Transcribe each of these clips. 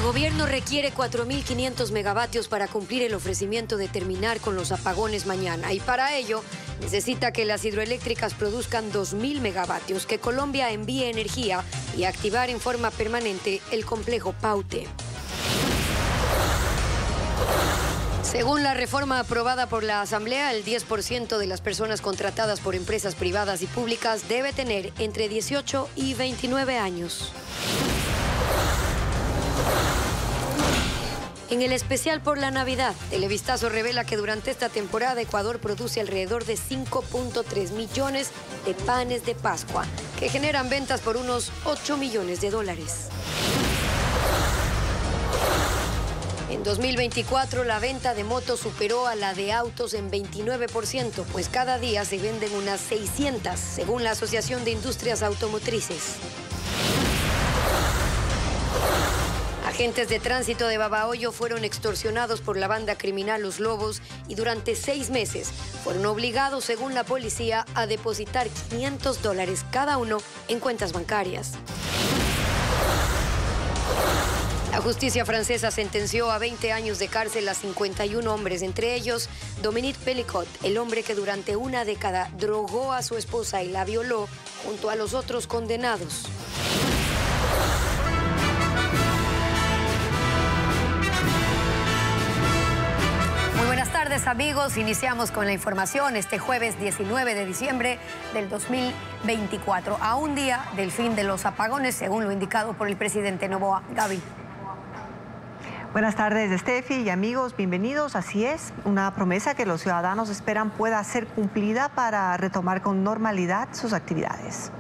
gobierno requiere 4.500 megavatios para cumplir el ofrecimiento de terminar con los apagones mañana. Y para ello, necesita que las hidroeléctricas produzcan 2.000 megavatios, que Colombia envíe energía y activar en forma permanente el complejo Paute. Según la reforma aprobada por la Asamblea, el 10% de las personas contratadas por empresas privadas y públicas debe tener entre 18 y 29 años. En el especial por la Navidad, Televistazo revela que durante esta temporada Ecuador produce alrededor de 5.3 millones de panes de Pascua, que generan ventas por unos 8 millones de dólares. En 2024, la venta de motos superó a la de autos en 29%, pues cada día se venden unas 600, según la Asociación de Industrias Automotrices. Agentes de tránsito de Babahoyo fueron extorsionados por la banda criminal Los Lobos y durante 6 meses fueron obligados, según la policía, a depositar $500 cada uno en cuentas bancarias. La justicia francesa sentenció a 20 años de cárcel a 51 hombres, entre ellos Dominique Pellicot, el hombre que durante una década drogó a su esposa y la violó junto a los otros condenados. Buenas tardes, amigos. Iniciamos con la información este jueves 19 de diciembre del 2024, a un día del fin de los apagones, según lo indicado por el presidente Noboa. Gaby. Buenas tardes, Steffi y amigos, bienvenidos. Así es, una promesa que los ciudadanos esperan pueda ser cumplida para retomar con normalidad sus actividades.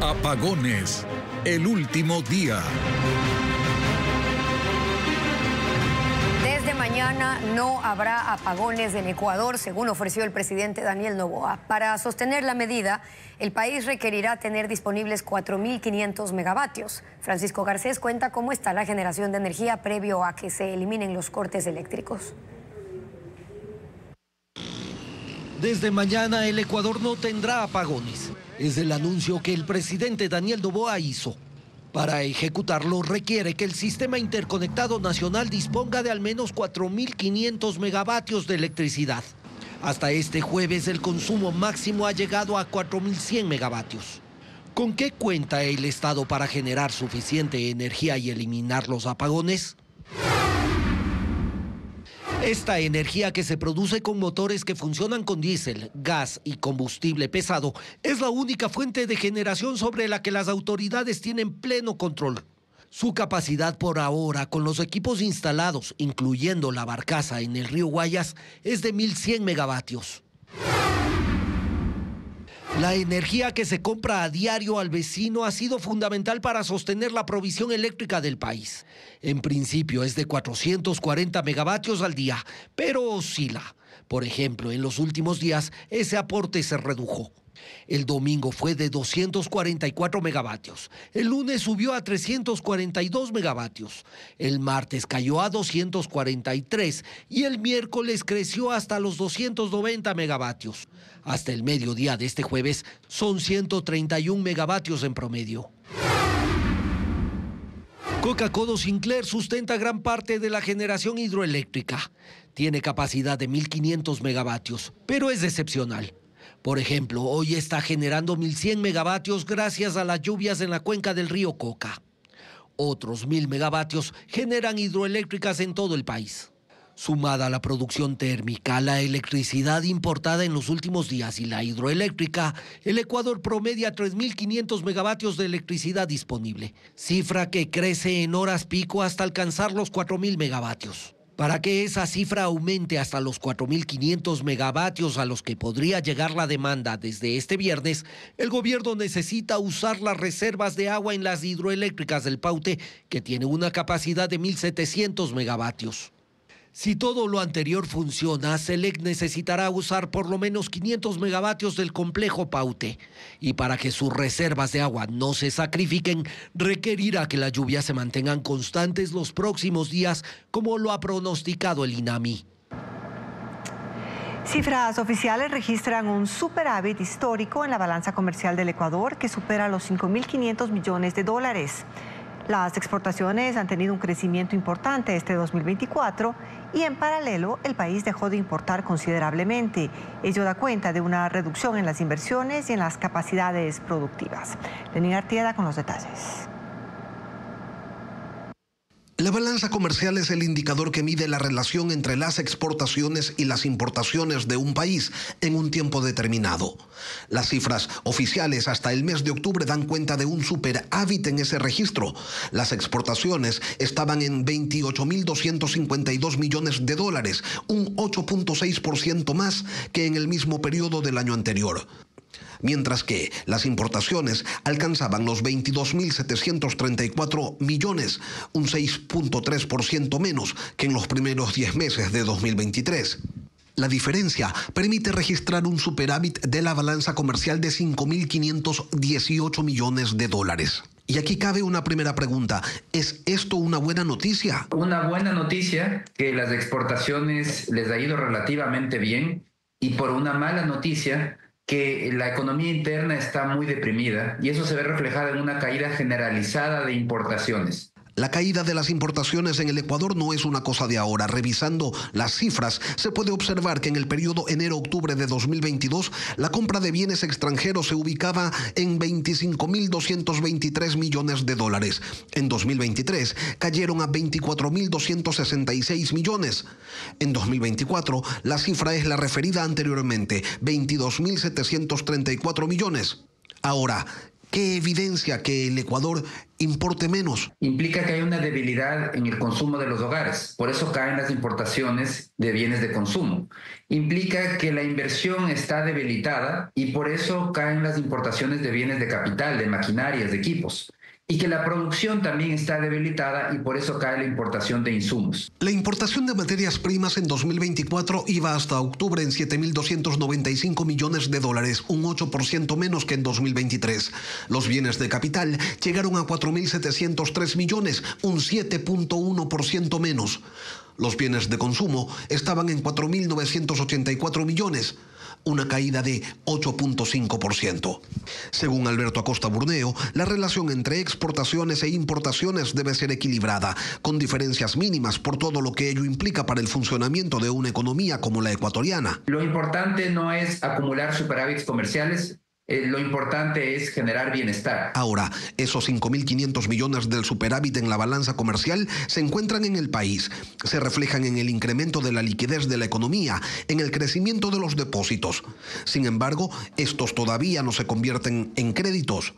Apagones, el último día. Desde mañana no habrá apagones en Ecuador, según ofreció el presidente Daniel Noboa. Para sostener la medida, el país requerirá tener disponibles 4.500 megavatios. Francisco Garcés cuenta cómo está la generación de energía previo a que se eliminen los cortes eléctricos. Desde mañana el Ecuador no tendrá apagones. Es el anuncio que el presidente Daniel Noboa hizo. Para ejecutarlo requiere que el sistema interconectado nacional disponga de al menos 4.500 megavatios de electricidad. Hasta este jueves el consumo máximo ha llegado a 4.100 megavatios. ¿Con qué cuenta el Estado para generar suficiente energía y eliminar los apagones? Esta energía, que se produce con motores que funcionan con diésel, gas y combustible pesado, es la única fuente de generación sobre la que las autoridades tienen pleno control. Su capacidad por ahora, con los equipos instalados, incluyendo la barcaza en el río Guayas, es de 1.100 megavatios. La energía que se compra a diario al vecino ha sido fundamental para sostener la provisión eléctrica del país. En principio es de 440 megavatios al día, pero oscila. Por ejemplo, en los últimos días ese aporte se redujo. El domingo fue de 244 megavatios, el lunes subió a 342 megavatios, el martes cayó a 243 y el miércoles creció hasta los 290 megavatios. Hasta el mediodía de este jueves son 131 megavatios en promedio. Coca-Cola Sinclair sustenta gran parte de la generación hidroeléctrica. Tiene capacidad de 1.500 megavatios, pero es excepcional. Por ejemplo, hoy está generando 1.100 megavatios gracias a las lluvias en la cuenca del río Coca. Otros 1.000 megavatios generan hidroeléctricas en todo el país. Sumada a la producción térmica, la electricidad importada en los últimos días y la hidroeléctrica, el Ecuador promedia 3.500 megavatios de electricidad disponible, cifra que crece en horas pico hasta alcanzar los 4.000 megavatios. Para que esa cifra aumente hasta los 4.500 megavatios a los que podría llegar la demanda desde este viernes, el gobierno necesita usar las reservas de agua en las hidroeléctricas del Paute, que tiene una capacidad de 1.700 megavatios. Si todo lo anterior funciona, SELEC necesitará usar por lo menos 500 megavatios del complejo Paute. Y para que sus reservas de agua no se sacrifiquen, requerirá que las lluvias se mantengan constantes los próximos días, como lo ha pronosticado el INAMI. Cifras oficiales registran un superávit histórico en la balanza comercial del Ecuador que supera los 5.500 millones de dólares. Las exportaciones han tenido un crecimiento importante este 2024 y en paralelo el país dejó de importar considerablemente. Ello da cuenta de una reducción en las inversiones y en las capacidades productivas. Lenín Artieda con los detalles. La balanza comercial es el indicador que mide la relación entre las exportaciones y las importaciones de un país en un tiempo determinado. Las cifras oficiales hasta el mes de octubre dan cuenta de un superávit en ese registro. Las exportaciones estaban en 28.252 millones de dólares, un 8.6% más que en el mismo periodo del año anterior. Mientras que las importaciones alcanzaban los 22.734 millones, un 6.3% menos que en los primeros 10 meses de 2023. La diferencia permite registrar un superávit de la balanza comercial de 5.518 millones de dólares. Y aquí cabe una primera pregunta. ¿Es esto una buena noticia? Una buena noticia que las exportaciones les ha ido relativamente bien, y por una mala noticia que la economía interna está muy deprimida, y eso se ve reflejado en una caída generalizada de importaciones. La caída de las importaciones en el Ecuador no es una cosa de ahora. Revisando las cifras, se puede observar que en el periodo enero-octubre de 2022, la compra de bienes extranjeros se ubicaba en 25.223 millones de dólares. En 2023, cayeron a 24.266 millones. En 2024, la cifra es la referida anteriormente, 22.734 millones. Ahora, ¿qué evidencia que el Ecuador importe menos? Implica que hay una debilidad en el consumo de los hogares, por eso caen las importaciones de bienes de consumo. Implica que la inversión está debilitada y por eso caen las importaciones de bienes de capital, de maquinarias, de equipos. Y que la producción también está debilitada y por eso cae la importación de insumos. La importación de materias primas en 2024 iba hasta octubre en 7.295 millones de dólares, un 8% menos que en 2023. Los bienes de capital llegaron a 4.703 millones, un 7.1% menos. Los bienes de consumo estaban en 4.984 millones. Una caída de 8.5%. Según Alberto Acosta Burneo, la relación entre exportaciones e importaciones debe ser equilibrada, con diferencias mínimas por todo lo que ello implica para el funcionamiento de una economía como la ecuatoriana. Lo importante no es acumular superávits comerciales, lo importante es generar bienestar. Ahora, esos 5.500 millones del superávit en la balanza comercial se encuentran en el país. Se reflejan en el incremento de la liquidez de la economía, en el crecimiento de los depósitos. Sin embargo, estos todavía no se convierten en créditos.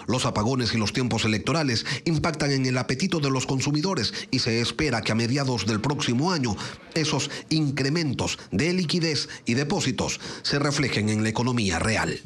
Los apagones y los tiempos electorales impactan en el apetito de los consumidores y se espera que a mediados del próximo año esos incrementos de liquidez y depósitos se reflejen en la economía real.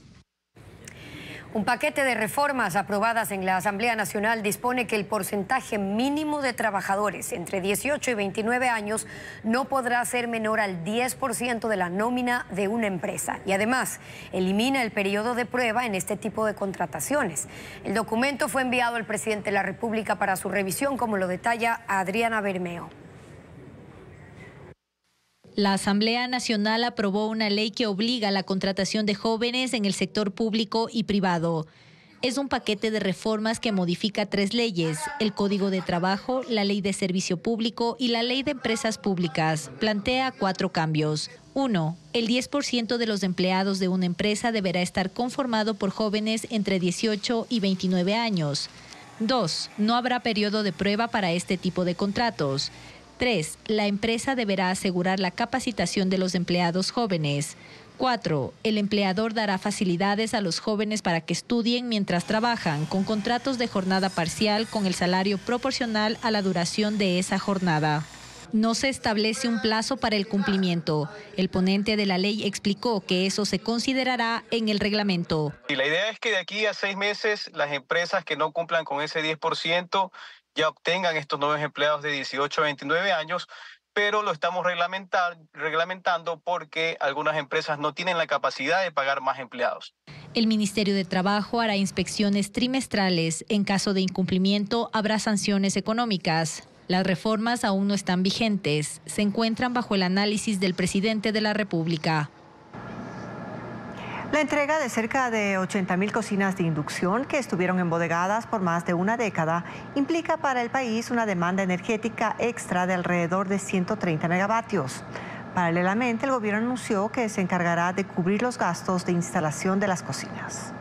Un paquete de reformas aprobadas en la Asamblea Nacional dispone que el porcentaje mínimo de trabajadores entre 18 y 29 años no podrá ser menor al 10% de la nómina de una empresa. Y además, elimina el periodo de prueba en este tipo de contrataciones. El documento fue enviado al presidente de la República para su revisión, como lo detalla Adriana Bermeo. La Asamblea Nacional aprobó una ley que obliga a la contratación de jóvenes en el sector público y privado. Es un paquete de reformas que modifica 3 leyes: el Código de Trabajo, la Ley de Servicio Público y la Ley de Empresas Públicas. Plantea 4 cambios. 1. El 10% de los empleados de una empresa deberá estar conformado por jóvenes entre 18 y 29 años. 2. No habrá periodo de prueba para este tipo de contratos. 3. La empresa deberá asegurar la capacitación de los empleados jóvenes. 4. El empleador dará facilidades a los jóvenes para que estudien mientras trabajan, con contratos de jornada parcial con el salario proporcional a la duración de esa jornada. No se establece un plazo para el cumplimiento. El ponente de la ley explicó que eso se considerará en el reglamento. Y la idea es que de aquí a 6 meses las empresas que no cumplan con ese 10% ya obtengan estos nuevos empleados de 18 a 29 años, pero lo estamos reglamentando porque algunas empresas no tienen la capacidad de pagar más empleados. El Ministerio de Trabajo hará inspecciones trimestrales. En caso de incumplimiento, habrá sanciones económicas. Las reformas aún no están vigentes, se encuentran bajo el análisis del presidente de la República. La entrega de cerca de 80.000 cocinas de inducción que estuvieron embodegadas por más de una década implica para el país una demanda energética extra de alrededor de 130 megavatios. Paralelamente, el gobierno anunció que se encargará de cubrir los gastos de instalación de las cocinas.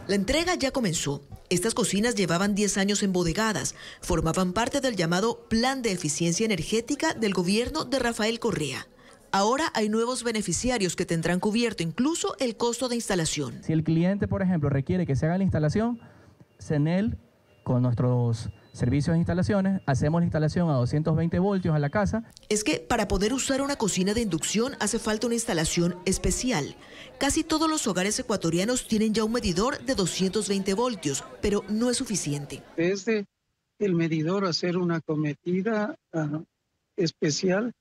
La entrega ya comenzó. Estas cocinas llevaban 10 años embodegadas, formaban parte del llamado Plan de Eficiencia Energética del gobierno de Rafael Correa. Ahora hay nuevos beneficiarios que tendrán cubierto incluso el costo de instalación. Si el cliente, por ejemplo, requiere que se haga la instalación, CENEL, con nuestros servicios de instalaciones, hacemos la instalación a 220 voltios a la casa. Es que para poder usar una cocina de inducción hace falta una instalación especial. Casi todos los hogares ecuatorianos tienen ya un medidor de 220 voltios, pero no es suficiente. Desde el medidor hacer una cometida especial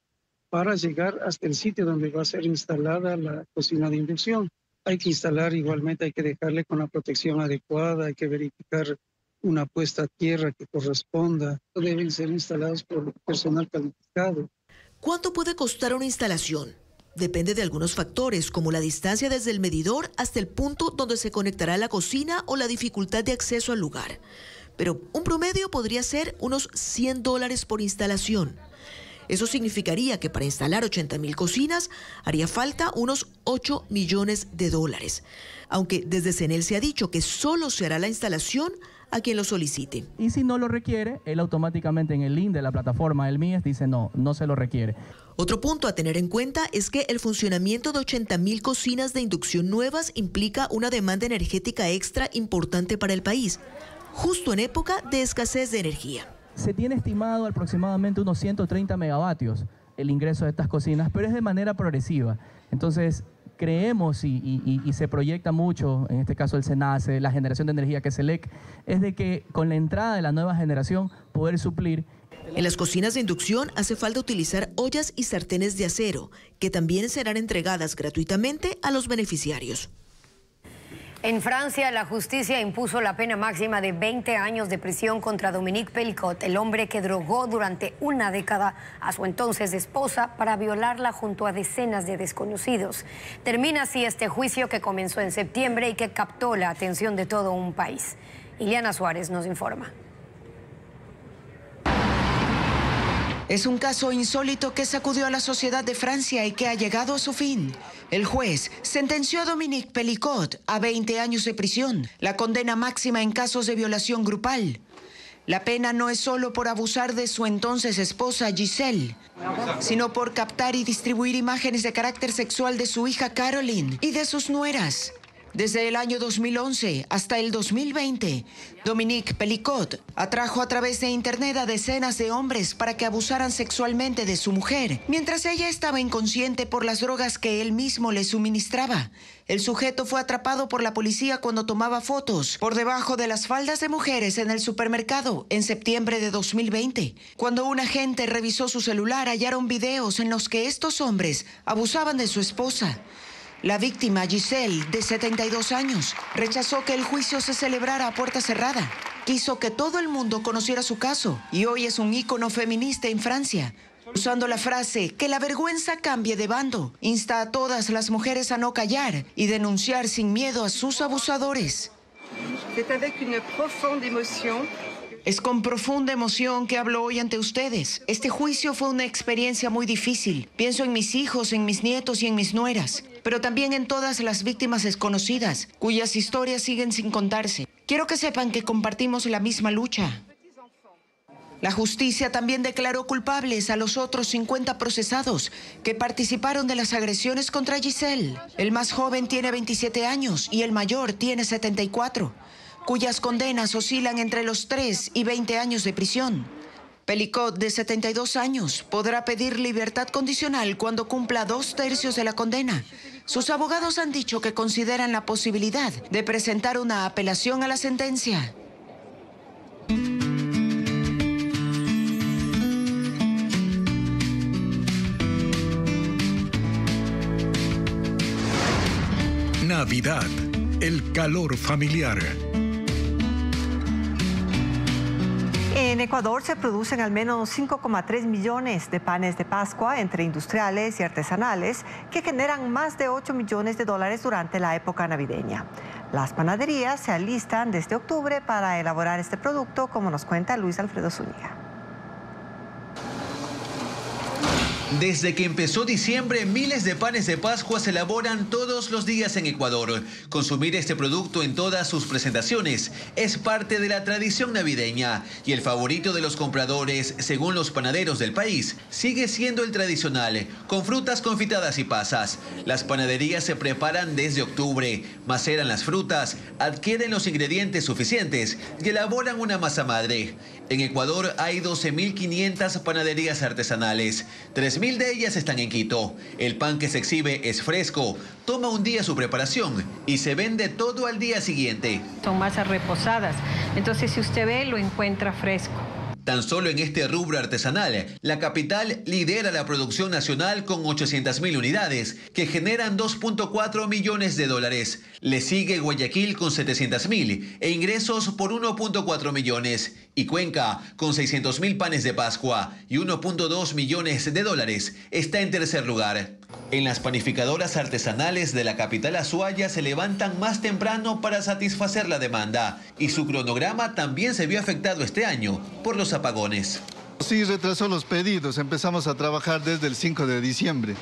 para llegar hasta el sitio donde va a ser instalada la cocina de inducción. Hay que instalar igualmente, hay que dejarle con la protección adecuada, hay que verificar una puesta a tierra que corresponda. Deben ser instalados por personal calificado. ¿Cuánto puede costar una instalación? Depende de algunos factores, como la distancia desde el medidor hasta el punto donde se conectará la cocina o la dificultad de acceso al lugar. Pero un promedio podría ser unos $100 por instalación. Eso significaría que para instalar 80.000 cocinas haría falta unos $8 millones. Aunque desde CENEL se ha dicho que solo se hará la instalación a quien lo solicite. Y si no lo requiere, él automáticamente en el link de la plataforma del MIES dice no se lo requiere. Otro punto a tener en cuenta es que el funcionamiento de 80.000 cocinas de inducción nuevas implica una demanda energética extra importante para el país, justo en época de escasez de energía. Se tiene estimado aproximadamente unos 130 megavatios el ingreso de estas cocinas, pero es de manera progresiva. Entonces, creemos y se proyecta mucho, en este caso el SENACE, la generación de energía que es SELEC, es de que con la entrada de la nueva generación poder suplir. En las cocinas de inducción hace falta utilizar ollas y sartenes de acero, que también serán entregadas gratuitamente a los beneficiarios. En Francia, la justicia impuso la pena máxima de 20 años de prisión contra Dominique Pelicot, el hombre que drogó durante una década a su entonces esposa para violarla junto a decenas de desconocidos. Termina así este juicio que comenzó en septiembre y que captó la atención de todo un país. Iliana Suárez nos informa. Es un caso insólito que sacudió a la sociedad de Francia y que ha llegado a su fin. El juez sentenció a Dominique Pelicot a 20 años de prisión, la condena máxima en casos de violación grupal. La pena no es solo por abusar de su entonces esposa Giselle, sino por captar y distribuir imágenes de carácter sexual de su hija Caroline y de sus nueras. Desde el año 2011 hasta el 2020, Dominique Pelicot atrajo a través de internet a decenas de hombres para que abusaran sexualmente de su mujer, mientras ella estaba inconsciente por las drogas que él mismo le suministraba. El sujeto fue atrapado por la policía cuando tomaba fotos por debajo de las faldas de mujeres en el supermercado en septiembre de 2020. Cuando un agente revisó su celular, hallaron videos en los que estos hombres abusaban de su esposa. La víctima, Giselle, de 72 años, rechazó que el juicio se celebrara a puerta cerrada. Quiso que todo el mundo conociera su caso y hoy es un ícono feminista en Francia. Usando la frase "que la vergüenza cambie de bando", insta a todas las mujeres a no callar y denunciar sin miedo a sus abusadores. Es con profunda emoción que hablo hoy ante ustedes. Este juicio fue una experiencia muy difícil. Pienso en mis hijos, en mis nietos y en mis nueras, pero también en todas las víctimas desconocidas, cuyas historias siguen sin contarse. Quiero que sepan que compartimos la misma lucha. La justicia también declaró culpables a los otros 50 procesados que participaron de las agresiones contra Giselle. El más joven tiene 27 años y el mayor tiene 74. Cuyas condenas oscilan entre los 3 y 20 años de prisión. Pelicot, de 72 años, podrá pedir libertad condicional cuando cumpla 2/3 de la condena. Sus abogados han dicho que consideran la posibilidad de presentar una apelación a la sentencia. Navidad, el calor familiar. En Ecuador se producen al menos 5,3 millones de panes de Pascua entre industriales y artesanales que generan más de 8 millones de dólares durante la época navideña. Las panaderías se alistan desde octubre para elaborar este producto, como nos cuenta Luis Alfredo Zúñiga. Desde que empezó diciembre, miles de panes de Pascua se elaboran todos los días en Ecuador. Consumir este producto en todas sus presentaciones es parte de la tradición navideña y el favorito de los compradores, según los panaderos del país, sigue siendo el tradicional, con frutas confitadas y pasas. Las panaderías se preparan desde octubre, maceran las frutas, adquieren los ingredientes suficientes y elaboran una masa madre. En Ecuador hay 12.500 panaderías artesanales. 3.000 de ellas están en Quito. El pan que se exhibe es fresco, toma un día su preparación y se vende todo al día siguiente. Son masas reposadas, entonces si usted ve lo encuentra fresco. Tan solo en este rubro artesanal, la capital lidera la producción nacional con 800.000 unidades, que generan 2.4 millones de dólares. Le sigue Guayaquil con 700.000 e ingresos por 1.4 millones. Y Cuenca, con 600.000 panes de Pascua y 1.2 millones de dólares, está en tercer lugar. En las panificadoras artesanales de la capital Azuaya se levantan más temprano para satisfacer la demanda y su cronograma también se vio afectado este año por los apagones. Sí, retrasó los pedidos. Empezamos a trabajar desde el 5 de diciembre.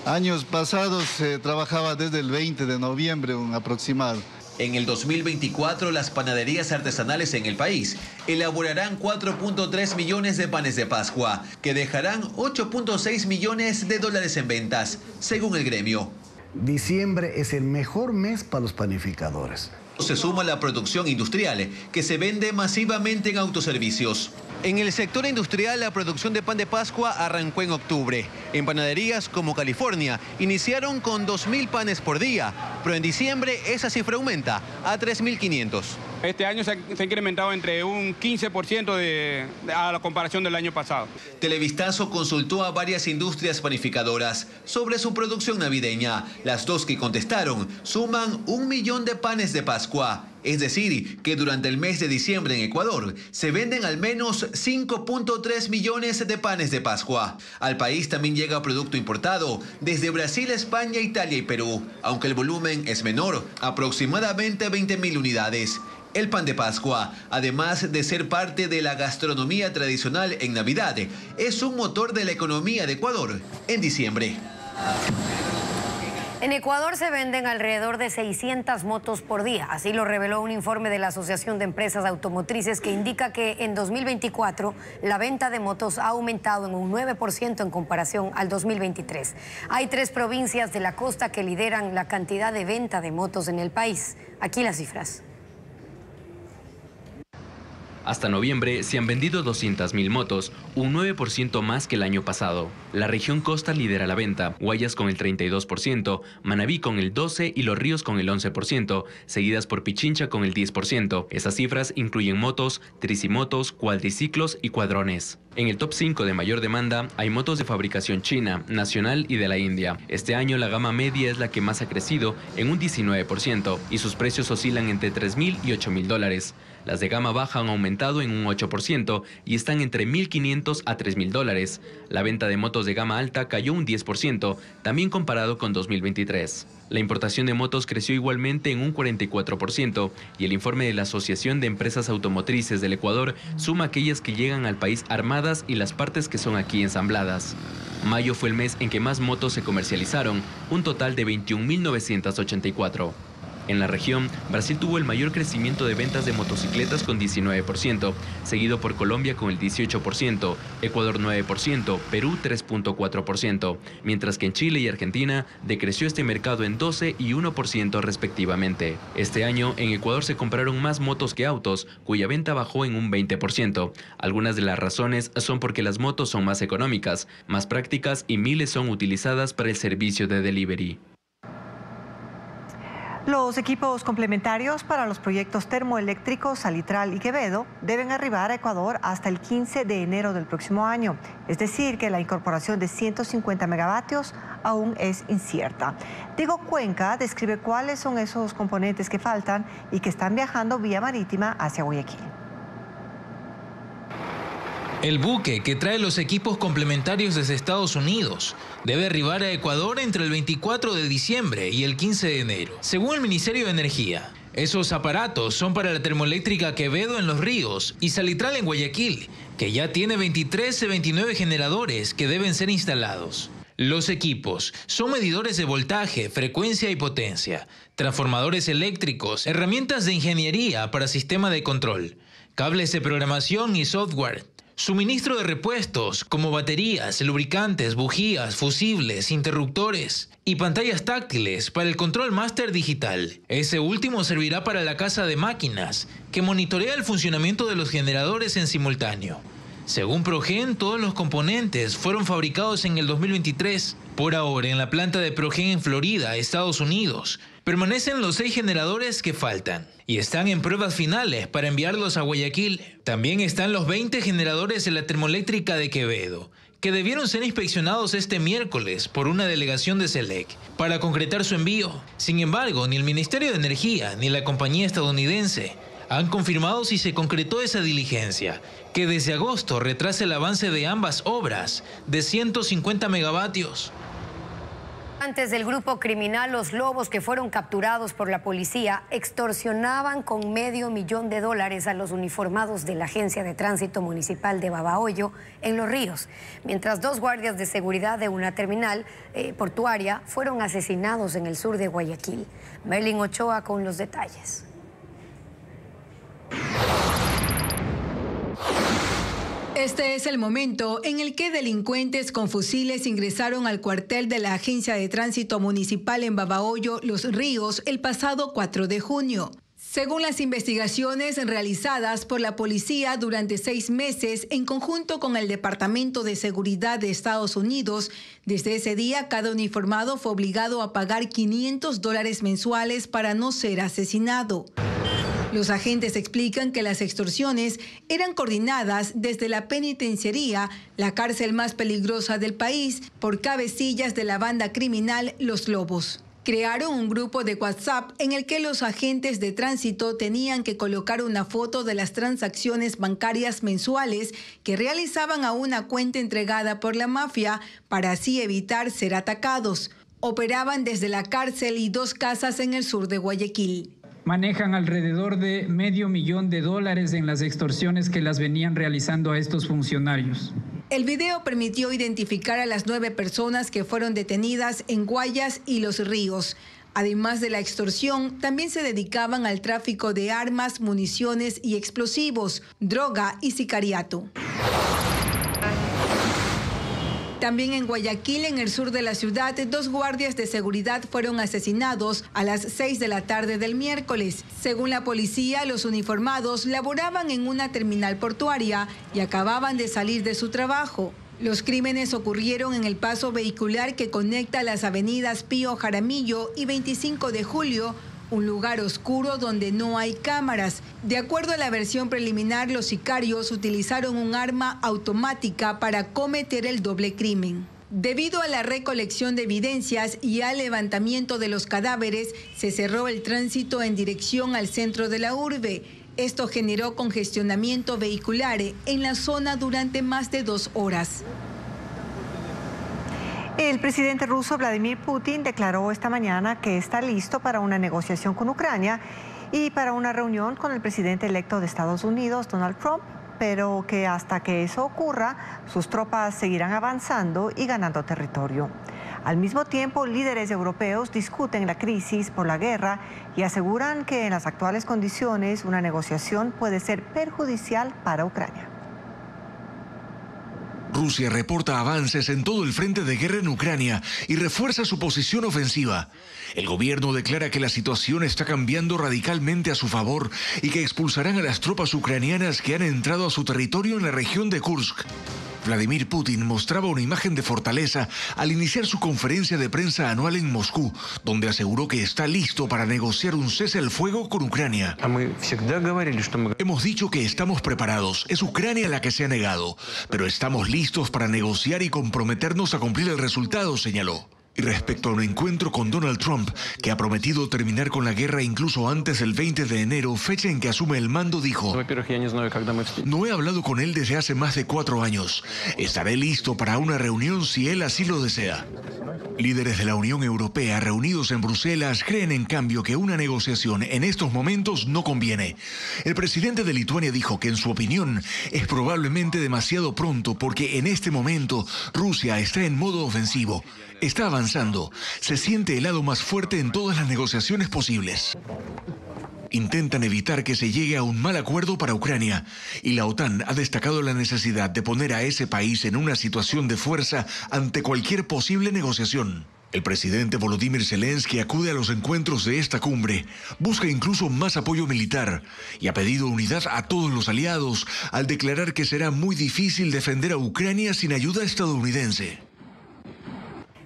Años pasados se trabajaba desde el 20 de noviembre, un aproximado. En el 2024, las panaderías artesanales en el país elaborarán 4.3 millones de panes de Pascua, que dejarán 8.6 millones de dólares en ventas, según el gremio. Diciembre es el mejor mes para los panificadores. Se suma la producción industrial, que se vende masivamente en autoservicios. En el sector industrial, la producción de pan de Pascua arrancó en octubre. En panaderías como California, iniciaron con 2.000 panes por día, pero en diciembre esa cifra aumenta a 3.500. Este año se ha incrementado entre un 15% a la comparación del año pasado. Televistazo consultó a varias industrias panificadoras sobre su producción navideña. Las dos que contestaron suman 1 millón de panes de Pascua. Es decir, que durante el mes de diciembre en Ecuador se venden al menos 5.3 millones de panes de Pascua. Al país también llega producto importado desde Brasil, España, Italia y Perú, aunque el volumen es menor, aproximadamente 20.000 unidades. El pan de Pascua, además de ser parte de la gastronomía tradicional en Navidad, es un motor de la economía de Ecuador en diciembre. En Ecuador se venden alrededor de 600 motos por día. Así lo reveló un informe de la Asociación de Empresas Automotrices que indica que en 2024 la venta de motos ha aumentado en un 9% en comparación al 2023. Hay 3 provincias de la costa que lideran la cantidad de venta de motos en el país. Aquí las cifras. Hasta noviembre se han vendido 200.000 motos, un 9% más que el año pasado. La región costa lidera la venta, Guayas con el 32%, Manabí con el 12% y Los Ríos con el 11%, seguidas por Pichincha con el 10%. Esas cifras incluyen motos, tricimotos, cuadriciclos y cuadrones. En el top 5 de mayor demanda hay motos de fabricación china, nacional y de la India. Este año la gama media es la que más ha crecido en un 19% y sus precios oscilan entre 3.000 y 8.000 dólares. Las de gama baja han aumentado en un 8% y están entre 1.500 a 3.000 dólares. La venta de motos de gama alta cayó un 10%, también comparado con 2023. La importación de motos creció igualmente en un 44% y el informe de la Asociación de Empresas Automotrices del Ecuador suma aquellas que llegan al país armadas y las partes que son aquí ensambladas. Mayo fue el mes en que más motos se comercializaron, un total de 21.984. En la región, Brasil tuvo el mayor crecimiento de ventas de motocicletas con 19%, seguido por Colombia con el 18%, Ecuador 9%, Perú 3.4%, mientras que en Chile y Argentina decreció este mercado en 12 y 1% respectivamente. Este año, en Ecuador se compraron más motos que autos, cuya venta bajó en un 20%. Algunas de las razones son porque las motos son más económicas, más prácticas y miles son utilizadas para el servicio de delivery. Los equipos complementarios para los proyectos termoeléctricos Salitral y Quevedo deben arribar a Ecuador hasta el 15 de enero del próximo año. Es decir, que la incorporación de 150 megavatios aún es incierta. Diego Cuenca describe cuáles son esos componentes que faltan y que están viajando vía marítima hacia Guayaquil. El buque, que trae los equipos complementarios desde Estados Unidos, debe arribar a Ecuador entre el 24 de diciembre y el 15 de enero, según el Ministerio de Energía. Esos aparatos son para la termoeléctrica Quevedo en Los Ríos y Salitral en Guayaquil, que ya tiene 23 de 29 generadores que deben ser instalados. Los equipos son medidores de voltaje, frecuencia y potencia, transformadores eléctricos, herramientas de ingeniería para sistema de control, cables de programación y software, suministro de repuestos como baterías, lubricantes, bujías, fusibles, interruptores y pantallas táctiles para el control máster digital. Ese último servirá para la casa de máquinas, que monitorea el funcionamiento de los generadores en simultáneo. Según Progen, todos los componentes fueron fabricados en el 2023. Por ahora, en la planta de Progen en Florida, Estados Unidos, permanecen los 6 generadores que faltan y están en pruebas finales para enviarlos a Guayaquil. También están los 20 generadores de la termoeléctrica de Quevedo, que debieron ser inspeccionados este miércoles por una delegación de SELEC para concretar su envío. Sin embargo, ni el Ministerio de Energía ni la compañía estadounidense han confirmado si se concretó esa diligencia, que desde agosto retrasa el avance de ambas obras de 150 megavatios. Antes del grupo criminal Los Lobos, que fueron capturados por la policía, extorsionaban con $500,000 a los uniformados de la Agencia de Tránsito Municipal de Babahoyo en Los Ríos, mientras 2 guardias de seguridad de una terminal portuaria fueron asesinados en el sur de Guayaquil. Merlin Ochoa con los detalles. Este es el momento en el que delincuentes con fusiles ingresaron al cuartel de la Agencia de Tránsito Municipal en Babahoyo, Los Ríos, el pasado 4 de junio. Según las investigaciones realizadas por la policía durante 6 meses en conjunto con el Departamento de Seguridad de Estados Unidos, desde ese día cada uniformado fue obligado a pagar $500 mensuales para no ser asesinado. Los agentes explican que las extorsiones eran coordinadas desde la penitenciaría, la cárcel más peligrosa del país, por cabecillas de la banda criminal Los Lobos. Crearon un grupo de WhatsApp en el que los agentes de tránsito tenían que colocar una foto de las transacciones bancarias mensuales que realizaban a una cuenta entregada por la mafia para así evitar ser atacados. Operaban desde la cárcel y 2 casas en el sur de Guayaquil. Manejan alrededor de $500,000 en las extorsiones que las venían realizando a estos funcionarios. El video permitió identificar a las 9 personas que fueron detenidas en Guayas y Los Ríos. Además de la extorsión, también se dedicaban al tráfico de armas, municiones y explosivos, droga y sicariato. También en Guayaquil, en el sur de la ciudad, 2 guardias de seguridad fueron asesinados a las 6 de la tarde del miércoles. Según la policía, los uniformados laboraban en una terminal portuaria y acababan de salir de su trabajo. Los crímenes ocurrieron en el paso vehicular que conecta las avenidas Pío Jaramillo y 25 de Julio, un lugar oscuro donde no hay cámaras. De acuerdo a la versión preliminar, los sicarios utilizaron un arma automática para cometer el doble crimen. Debido a la recolección de evidencias y al levantamiento de los cadáveres, se cerró el tránsito en dirección al centro de la urbe. Esto generó congestionamiento vehicular en la zona durante más de 2 horas. El presidente ruso Vladimir Putin declaró esta mañana que está listo para una negociación con Ucrania y para una reunión con el presidente electo de Estados Unidos, Donald Trump, pero que hasta que eso ocurra, sus tropas seguirán avanzando y ganando territorio. Al mismo tiempo, líderes europeos discuten la crisis por la guerra y aseguran que en las actuales condiciones una negociación puede ser perjudicial para Ucrania. Rusia reporta avances en todo el frente de guerra en Ucrania y refuerza su posición ofensiva. El gobierno declara que la situación está cambiando radicalmente a su favor y que expulsarán a las tropas ucranianas que han entrado a su territorio en la región de Kursk. Vladimir Putin mostraba una imagen de fortaleza al iniciar su conferencia de prensa anual en Moscú, donde aseguró que está listo para negociar un cese al fuego con Ucrania. Hemos dicho que estamos preparados. Es Ucrania la que se ha negado, pero estamos listos para negociar y comprometernos a cumplir el resultado, señaló. Y respecto a un encuentro con Donald Trump, que ha prometido terminar con la guerra incluso antes del 20 de enero, fecha en que asume el mando, dijo: no he hablado con él desde hace más de 4 años. Estaré listo para una reunión si él así lo desea. Líderes de la Unión Europea reunidos en Bruselas creen en cambio que una negociación en estos momentos no conviene. El presidente de Lituania dijo que en su opinión es probablemente demasiado pronto porque en este momento Rusia está en modo ofensivo. Está avanzando. Se siente el lado más fuerte en todas las negociaciones posibles. Intentan evitar que se llegue a un mal acuerdo para Ucrania, y la OTAN ha destacado la necesidad de poner a ese país en una situación de fuerza ante cualquier posible negociación. El presidente Volodymyr Zelensky acude a los encuentros de esta cumbre, busca incluso más apoyo militar y ha pedido unidad a todos los aliados al declarar que será muy difícil defender a Ucrania sin ayuda estadounidense.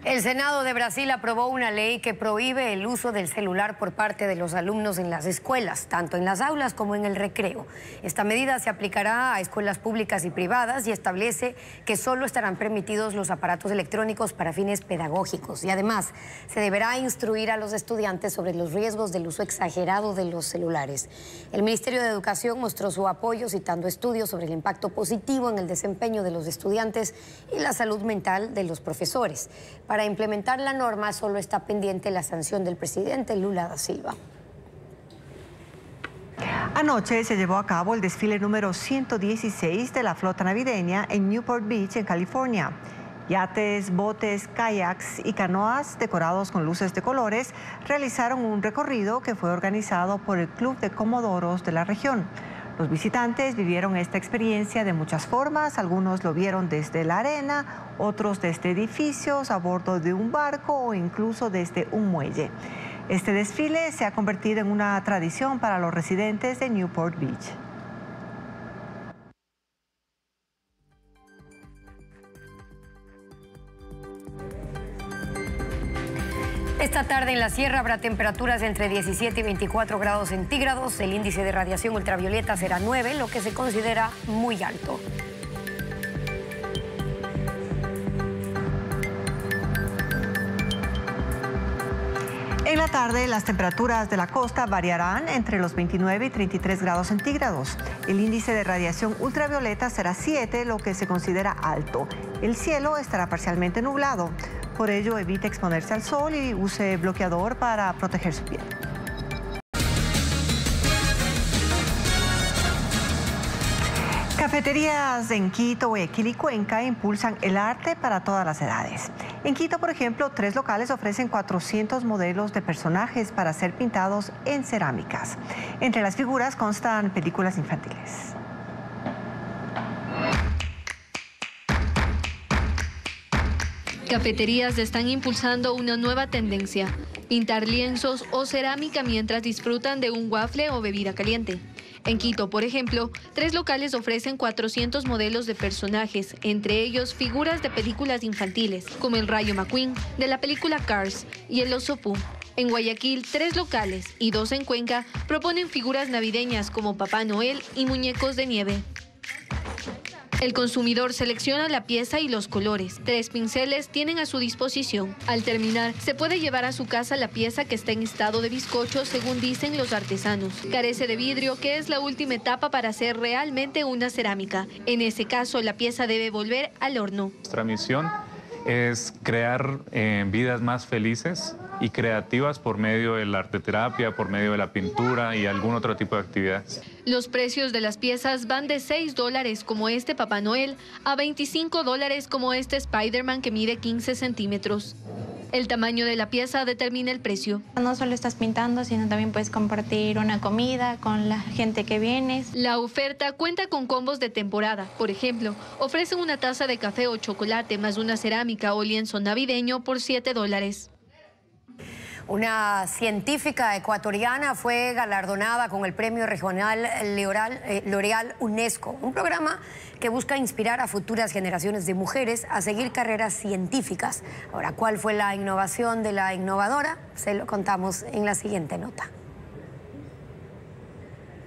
El Senado de Brasil aprobó una ley que prohíbe el uso del celular por parte de los alumnos en las escuelas, tanto en las aulas como en el recreo. Esta medida se aplicará a escuelas públicas y privadas y establece que solo estarán permitidos los aparatos electrónicos para fines pedagógicos. Y además, se deberá instruir a los estudiantes sobre los riesgos del uso exagerado de los celulares. El Ministerio de Educación mostró su apoyo citando estudios sobre el impacto positivo en el desempeño de los estudiantes y la salud mental de los profesores. Para implementar la norma solo está pendiente la sanción del presidente Lula da Silva. Anoche se llevó a cabo el desfile número 116 de la flota navideña en Newport Beach, en California. Yates, botes, kayaks y canoas decorados con luces de colores realizaron un recorrido que fue organizado por el Club de Comodoros de la región. Los visitantes vivieron esta experiencia de muchas formas. Algunos lo vieron desde la arena, otros desde edificios, a bordo de un barco o incluso desde un muelle. Este desfile se ha convertido en una tradición para los residentes de Newport Beach. Esta tarde en la sierra habrá temperaturas entre 17 y 24 grados centígrados. El índice de radiación ultravioleta será 9, lo que se considera muy alto. En la tarde, las temperaturas de la costa variarán entre los 29 y 33 grados centígrados. El índice de radiación ultravioleta será 7, lo que se considera alto. El cielo estará parcialmente nublado. Por ello, evite exponerse al sol y use bloqueador para proteger su piel. Cafeterías en Quito, Guayaquil y Cuenca impulsan el arte para todas las edades. En Quito, por ejemplo, 3 locales ofrecen 400 modelos de personajes para ser pintados en cerámicas. Entre las figuras constan películas infantiles. Cafeterías están impulsando una nueva tendencia, pintar lienzos o cerámica mientras disfrutan de un waffle o bebida caliente. En Quito, por ejemplo, 3 locales ofrecen 400 modelos de personajes, entre ellos figuras de películas infantiles, como el Rayo McQueen, de la película Cars, y el Oso Pooh. En Guayaquil, 3 locales y 2 en Cuenca proponen figuras navideñas como Papá Noel y muñecos de nieve. El consumidor selecciona la pieza y los colores. 3 pinceles tienen a su disposición. Al terminar, se puede llevar a su casa la pieza que está en estado de bizcocho, según dicen los artesanos. Carece de vidrio, que es la última etapa para hacer realmente una cerámica. En ese caso, la pieza debe volver al horno. Nuestra misión es crear vidas más felices y creativas por medio de la arteterapia, por medio de la pintura y algún otro tipo de actividades. Los precios de las piezas van de $6 como este Papá Noel a $25 como este Spider-Man que mide 15 centímetros. El tamaño de la pieza determina el precio. No solo estás pintando, sino también puedes compartir una comida con la gente que viene. La oferta cuenta con combos de temporada. Por ejemplo, ofrecen una taza de café o chocolate más una cerámica o lienzo navideño por $7. Una científica ecuatoriana fue galardonada con el premio regional L'Oréal UNESCO, un programa que busca inspirar a futuras generaciones de mujeres a seguir carreras científicas. Ahora, ¿cuál fue la innovación de la innovadora? Se lo contamos en la siguiente nota.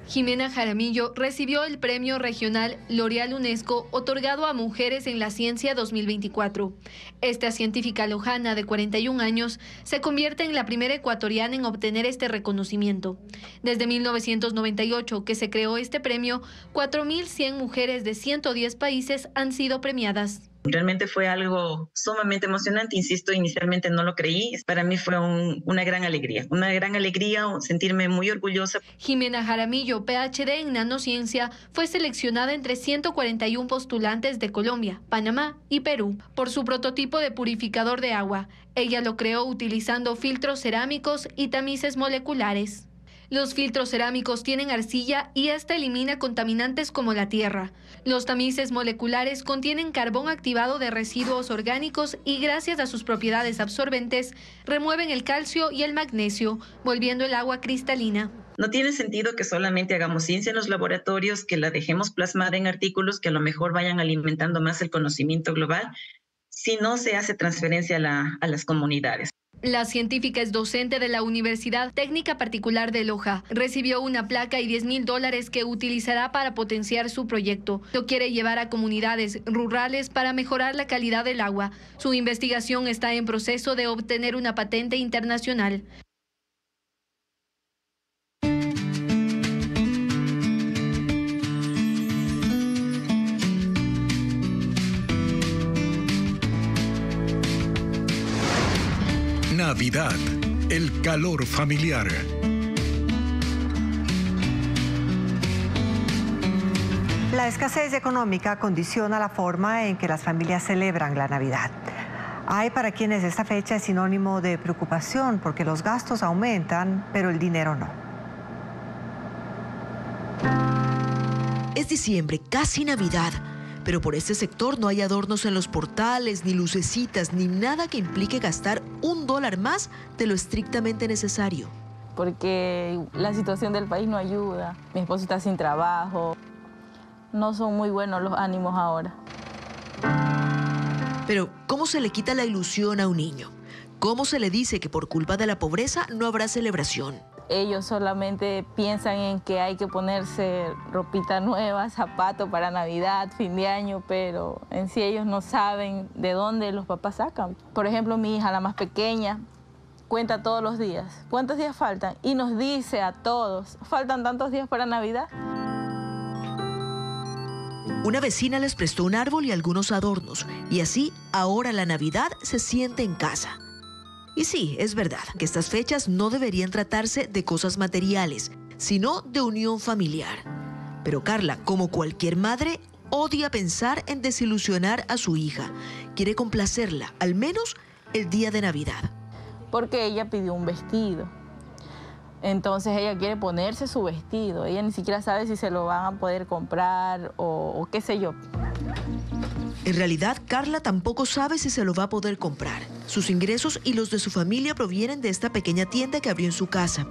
Jimena Jaramillo recibió el premio regional L'Oréal UNESCO otorgado a mujeres en la ciencia 2024. Esta científica lojana de 41 años se convierte en la primera ecuatoriana en obtener este reconocimiento. Desde 1998 que se creó este premio, 4.100 mujeres de 110 países han sido premiadas. Realmente fue algo sumamente emocionante, insisto, inicialmente no lo creí. Para mí fue una gran alegría, sentirme muy orgullosa. Jimena Jaramillo, PhD en nanociencia, fue seleccionada entre 141 postulantes de Colombia, Panamá y Perú por su prototipo de purificador de agua. Ella lo creó utilizando filtros cerámicos y tamices moleculares. Los filtros cerámicos tienen arcilla y esta elimina contaminantes como la tierra. Los tamices moleculares contienen carbón activado de residuos orgánicos y gracias a sus propiedades absorbentes remueven el calcio y el magnesio, volviendo el agua cristalina. No tiene sentido que solamente hagamos ciencia en los laboratorios, que la dejemos plasmada en artículos que a lo mejor vayan alimentando más el conocimiento global, si no se hace transferencia a las comunidades. La científica es docente de la Universidad Técnica Particular de Loja. Recibió una placa y $10.000 que utilizará para potenciar su proyecto. Lo quiere llevar a comunidades rurales para mejorar la calidad del agua. Su investigación está en proceso de obtener una patente internacional. Navidad, el calor familiar. La escasez económica condiciona la forma en que las familias celebran la Navidad. Hay para quienes esta fecha es sinónimo de preocupación porque los gastos aumentan, pero el dinero no. Es diciembre, casi Navidad. Pero por este sector no hay adornos en los portales, ni lucecitas, ni nada que implique gastar $1 más de lo estrictamente necesario. Porque la situación del país no ayuda. Mi esposo está sin trabajo. No son muy buenos los ánimos ahora. Pero, ¿cómo se le quita la ilusión a un niño? ¿Cómo se le dice que por culpa de la pobreza no habrá celebración? Ellos solamente piensan en que hay que ponerse ropita nueva, zapatos para Navidad, fin de año, pero en sí ellos no saben de dónde los papás sacan. Por ejemplo, mi hija, la más pequeña, cuenta todos los días. ¿Cuántos días faltan? Y nos dice a todos, faltan tantos días para Navidad. Una vecina les prestó un árbol y algunos adornos, y así ahora la Navidad se siente en casa. Y sí, es verdad que estas fechas no deberían tratarse de cosas materiales, sino de unión familiar. Pero Carla, como cualquier madre, odia pensar en desilusionar a su hija. Quiere complacerla, al menos el día de Navidad. Porque ella pidió un vestido. Entonces ella quiere ponerse su vestido. Ella ni siquiera sabe si se lo van a poder comprar o qué sé yo. En realidad, Carla tampoco sabe si se lo va a poder comprar. Sus ingresos y los de su familia provienen de esta pequeña tienda que abrió en su casa.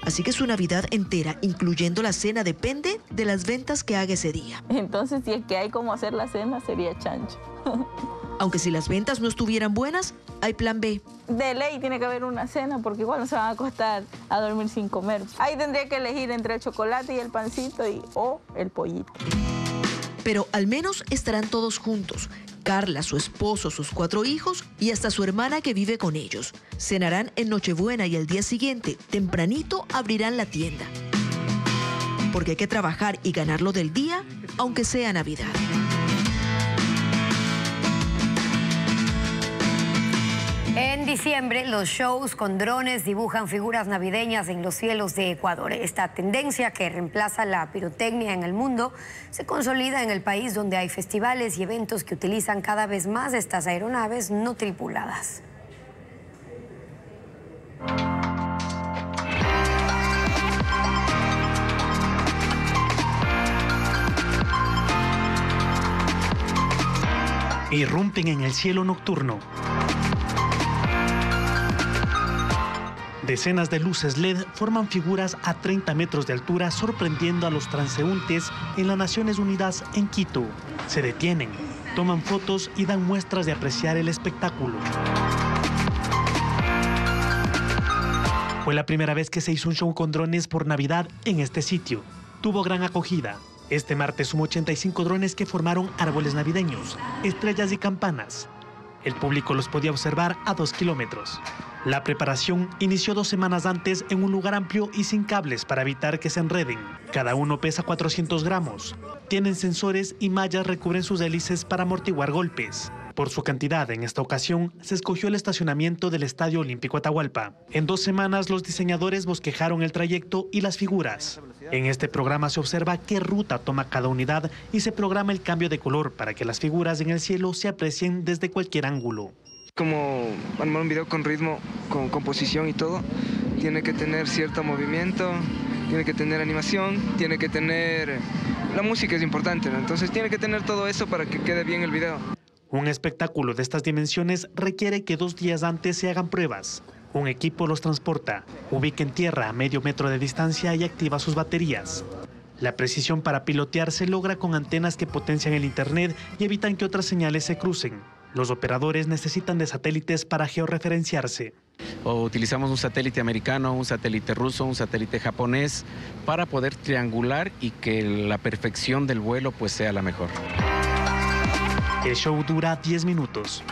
Así que su Navidad entera, incluyendo la cena, depende de las ventas que haga ese día. Entonces, si es que hay cómo hacer la cena, sería chancho. Aunque si las ventas no estuvieran buenas, hay plan B. De ley tiene que haber una cena porque igual no se van a acostar a dormir sin comer. Ahí tendría que elegir entre el chocolate y el pancito o el pollito. Pero al menos estarán todos juntos. Carla, su esposo, sus 4 hijos y hasta su hermana que vive con ellos. Cenarán en Nochebuena y al día siguiente, tempranito, abrirán la tienda. Porque hay que trabajar y ganarlo del día, aunque sea Navidad. En diciembre, los shows con drones dibujan figuras navideñas en los cielos de Ecuador. Esta tendencia que reemplaza la pirotecnia en el mundo se consolida en el país donde hay festivales y eventos que utilizan cada vez más estas aeronaves no tripuladas. Irrumpen en el cielo nocturno. Decenas de luces LED forman figuras a 30 metros de altura, sorprendiendo a los transeúntes en las Naciones Unidas en Quito. Se detienen, toman fotos y dan muestras de apreciar el espectáculo. Fue la primera vez que se hizo un show con drones por Navidad en este sitio. tuvo gran acogida. Este martes hubo 85 drones que formaron árboles navideños, estrellas y campanas. El público los podía observar a 2 kilómetros. La preparación inició 2 semanas antes en un lugar amplio y sin cables para evitar que se enreden. Cada uno pesa 400 gramos. Tienen sensores y mallas recubren sus hélices para amortiguar golpes. Por su cantidad, en esta ocasión, se escogió el estacionamiento del Estadio Olímpico Atahualpa. En 2 semanas, los diseñadores bosquejaron el trayecto y las figuras. En este programa se observa qué ruta toma cada unidad y se programa el cambio de color para que las figuras en el cielo se aprecien desde cualquier ángulo. Como armar un video con ritmo, con composición y todo, tiene que tener cierto movimiento, tiene que tener animación, tiene que tener... La música es importante, ¿no? Entonces tiene que tener todo eso para que quede bien el video. Un espectáculo de estas dimensiones requiere que 2 días antes se hagan pruebas. Un equipo los transporta, ubica en tierra a medio metro de distancia y activa sus baterías. La precisión para pilotear se logra con antenas que potencian el internet y evitan que otras señales se crucen. Los operadores necesitan de satélites para georreferenciarse. Utilizamos un satélite americano, un satélite ruso, un satélite japonés para poder triangular y que la perfección del vuelo pues sea la mejor. El show dura 10 minutos.